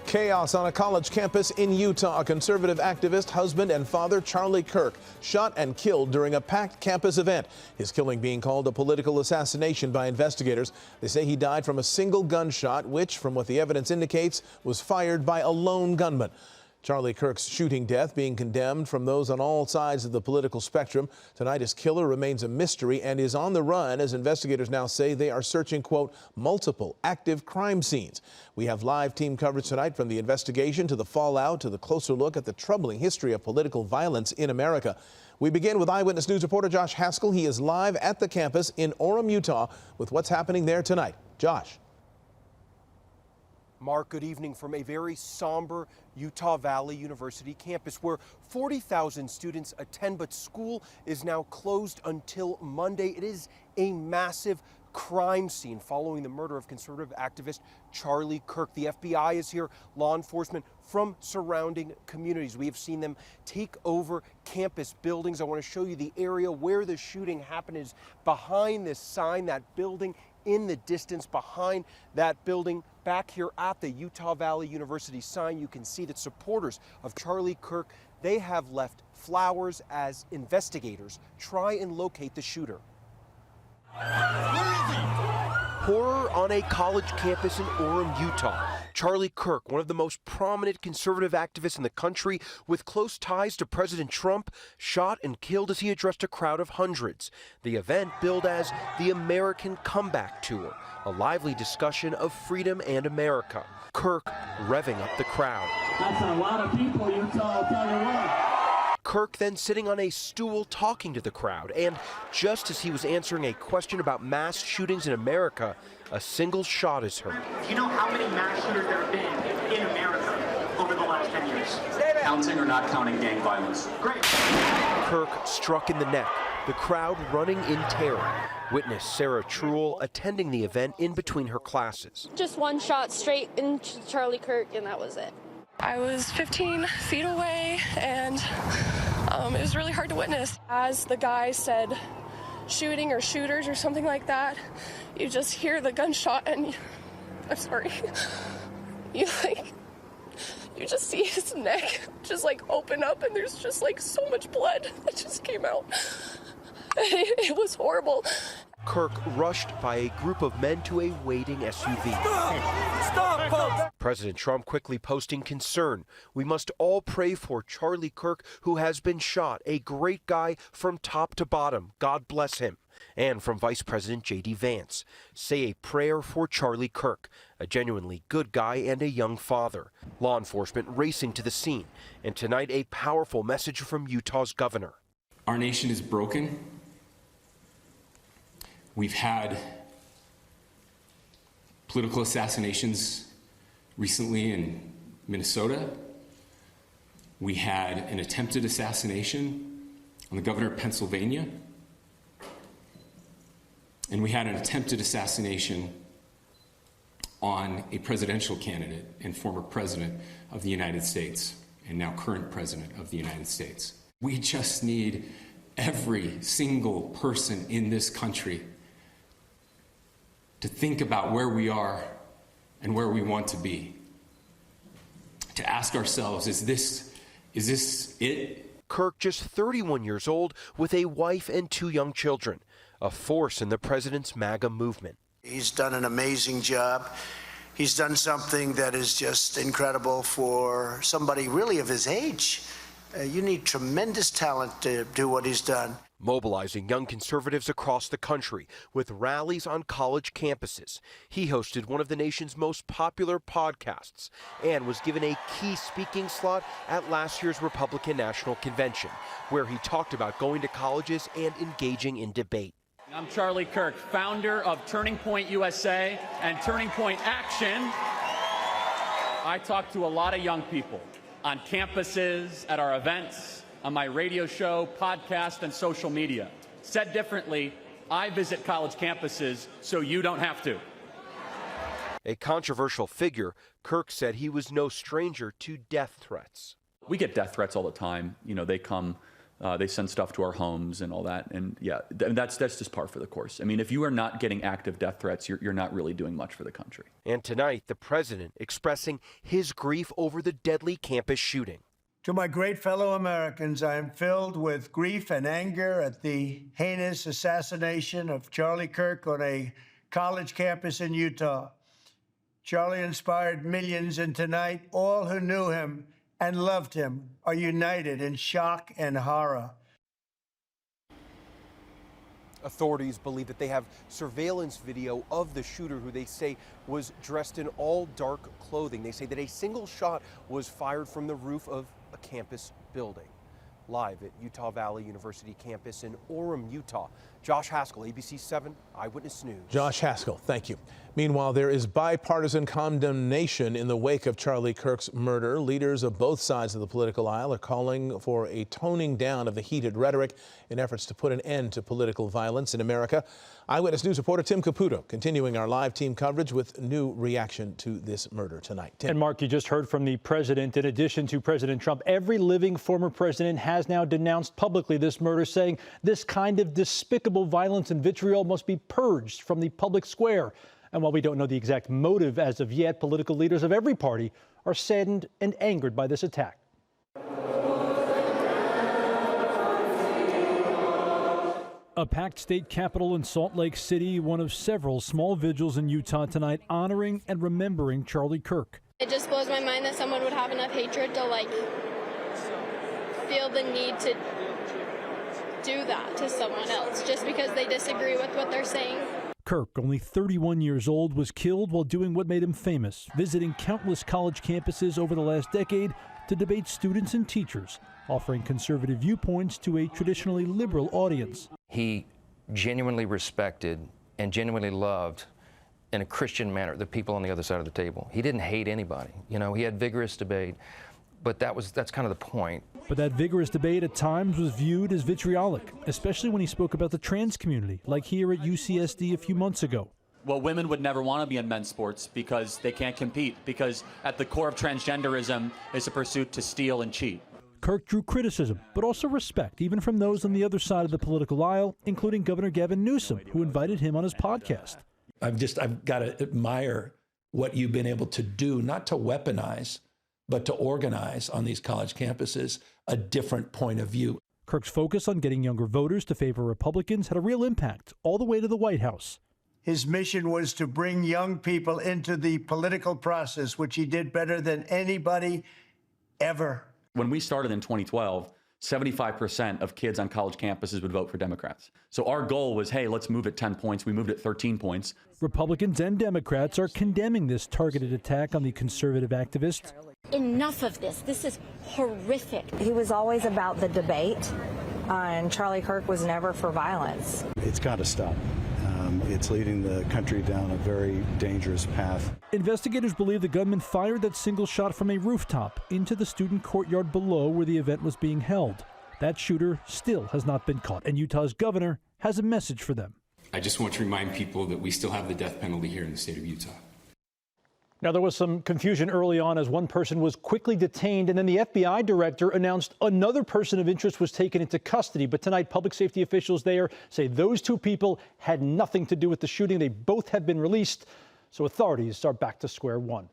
Chaos on a college campus in Utah. Conservative activist, husband and father Charlie Kirk shot and killed during a packed campus event. His killing being called a political assassination by investigators. They say he died from a single gunshot, which, from what the evidence indicates, was fired by a lone gunman. Charlie Kirk's shooting death being condemned from those on all sides of the political spectrum. Tonight, his killer remains a mystery and is on the run as investigators now say they are searching, quote, multiple active crime scenes. We have live team coverage tonight from the investigation to the fallout to the closer look at the troubling history of political violence in America. We begin with Eyewitness News reporter Josh Haskell. He is live at the campus in Orem, Utah with what's happening there tonight. Josh. Mark, good evening from a very somber Utah Valley University campus where 40,000 students attend, but school is now closed until Monday. It is a massive crime scene following the murder of conservative activist Charlie Kirk. The FBI is here, law enforcement from surrounding communities. We have seen them take over campus buildings. I want to show you the area where the shooting happened is behind this sign, that building in the distance behind that building. Back here at the Utah Valley University sign, you can see that supporters of Charlie Kirk, they have left flowers as investigators try and locate the shooter. Horror on a college campus in Orem, Utah. Charlie Kirk, one of the most prominent conservative activists in the country with close ties to President Trump, shot and killed as he addressed a crowd of hundreds. The event billed as the American Comeback Tour, a lively discussion of freedom and America. Kirk revving up the crowd. That's a lot of people, Utah, I'll tell you what. Kirk then sitting on a stool talking to the crowd, and just as he was answering a question about mass shootings in America, a single shot is heard. Do you know how many mass shooters there have been in America over the last 10 years? Counting or not counting gang violence? Great. Kirk struck in the neck, the crowd running in terror. Witness Sarah Truel attending the event in between her classes. Just one shot straight into Charlie Kirk, and that was it. I was 15 feet away, and it was really hard to witness. As the guy said shooting or shooters or something like that, you just hear the gunshot and I'm sorry, you just see his neck just like open up and there's just like so much blood that just came out. It was horrible. Kirk rushed by a group of men to a waiting SUV. Stop, folks! President Trump quickly posting concern. We must all pray for Charlie Kirk, who has been shot. A great guy from top to bottom. God bless him. And from Vice President J.D. Vance. Say a prayer for Charlie Kirk, a genuinely good guy and a young father. Law enforcement racing to the scene. And tonight, a powerful message from Utah's governor. Our nation is broken. We've had political assassinations recently in Minnesota. We had an attempted assassination on the governor of Pennsylvania. And we had an attempted assassination on a presidential candidate and former president of the United States, and now current president of the United States. We just need every single person in this country to think about where we are and where we want to be. To ask ourselves, is this it? Kirk, just 31 years old, with a wife and 2 young children, a force in the president's MAGA movement. He's done an amazing job. He's done something that is just incredible for somebody really of his age. You need tremendous talent to do what he's done. Mobilizing young conservatives across the country with rallies on college campuses. He hosted one of the nation's most popular podcasts and was given a key speaking slot at last year's Republican National Convention, where he talked about going to colleges and engaging in debate. I'm Charlie Kirk, founder of Turning Point USA and Turning Point Action. I talk to a lot of young people on campuses, at our events, on my radio show, podcast, and social media. Said differently, I visit college campuses so you don't have to. A controversial figure, Kirk said he was no stranger to death threats. We get death threats all the time. You know, they come They send stuff to our homes and all that. And yeah, that's just par for the course. I mean, if you are not getting active death threats, you're not really doing much for the country. And tonight, the president expressing his grief over the deadly campus shooting. To my great fellow Americans, I am filled with grief and anger at the heinous assassination of Charlie Kirk on a college campus in Utah. Charlie inspired millions, and tonight, all who knew him and loved him are united in shock and horror. Authorities believe that they have surveillance video of the shooter, who they say was dressed in all dark clothing. They say that a single shot was fired from the roof of a campus building. Live at Utah Valley University campus in Orem, Utah, Josh Haskell, ABC 7 Eyewitness News. Josh Haskell, thank you. Meanwhile, there is bipartisan condemnation in the wake of Charlie Kirk's murder. Leaders of both sides of the political aisle are calling for a toning down of the heated rhetoric in efforts to put an end to political violence in America. Eyewitness News reporter Tim Caputo continuing our live team coverage with new reaction to this murder tonight. Tim. And Mark, you just heard from the president. In addition to President Trump, every living former president has now denounced publicly this murder, saying this kind of despicable violence and vitriol must be purged from the public square. And while we don't know the exact motive as of yet, political leaders of every party are saddened and angered by this attack. A packed state capitol in Salt Lake City, one of several small vigils in Utah tonight honoring and remembering Charlie Kirk. It just blows my mind that someone would have enough hatred to feel the need to do that to someone else just because they disagree with what they're saying. Kirk, only 31 years old, was killed while doing what made him famous, visiting countless college campuses over the last decade to debate students and teachers, offering conservative viewpoints to a traditionally liberal audience. He genuinely respected and genuinely loved, in a Christian manner, the people on the other side of the table. He didn't hate anybody. You know, he had vigorous debate, but that's kind of the point. But that vigorous debate at times was viewed as vitriolic, especially when he spoke about the trans community, like here at UCSD a few months ago. Well, women would never want to be in men's sports because they can't compete, because at the core of transgenderism is a pursuit to steal and cheat. Kirk drew criticism, but also respect, even from those on the other side of the political aisle, including Governor Gavin Newsom, who invited him on his podcast. I've got to admire what you've been able to do, not to weaponize, but to organize on these college campuses a different point of view. Kirk's focus on getting younger voters to favor Republicans had a real impact all the way to the White House. His mission was to bring young people into the political process, which he did better than anybody ever. When we started in 2012, 75% of kids on college campuses would vote for Democrats. So our goal was, hey, let's move it 10 points. We moved it 13 points. Republicans and Democrats are condemning this targeted attack on the conservative activist. Enough of this. This is horrific. He was always about the debate, and Charlie Kirk was never for violence. It's got to stop. It's leading the country down a very dangerous path. Investigators believe the gunman fired that single shot from a rooftop into the student courtyard below where the event was being held. That shooter still has not been caught, and Utah's governor has a message for them. I just want to remind people that we still have the death penalty here in the state of Utah. Now, there was some confusion early on as one person was quickly detained, and then the FBI director announced another person of interest was taken into custody. But tonight, public safety officials there say those two people had nothing to do with the shooting. They both have been released, so authorities are back to square one.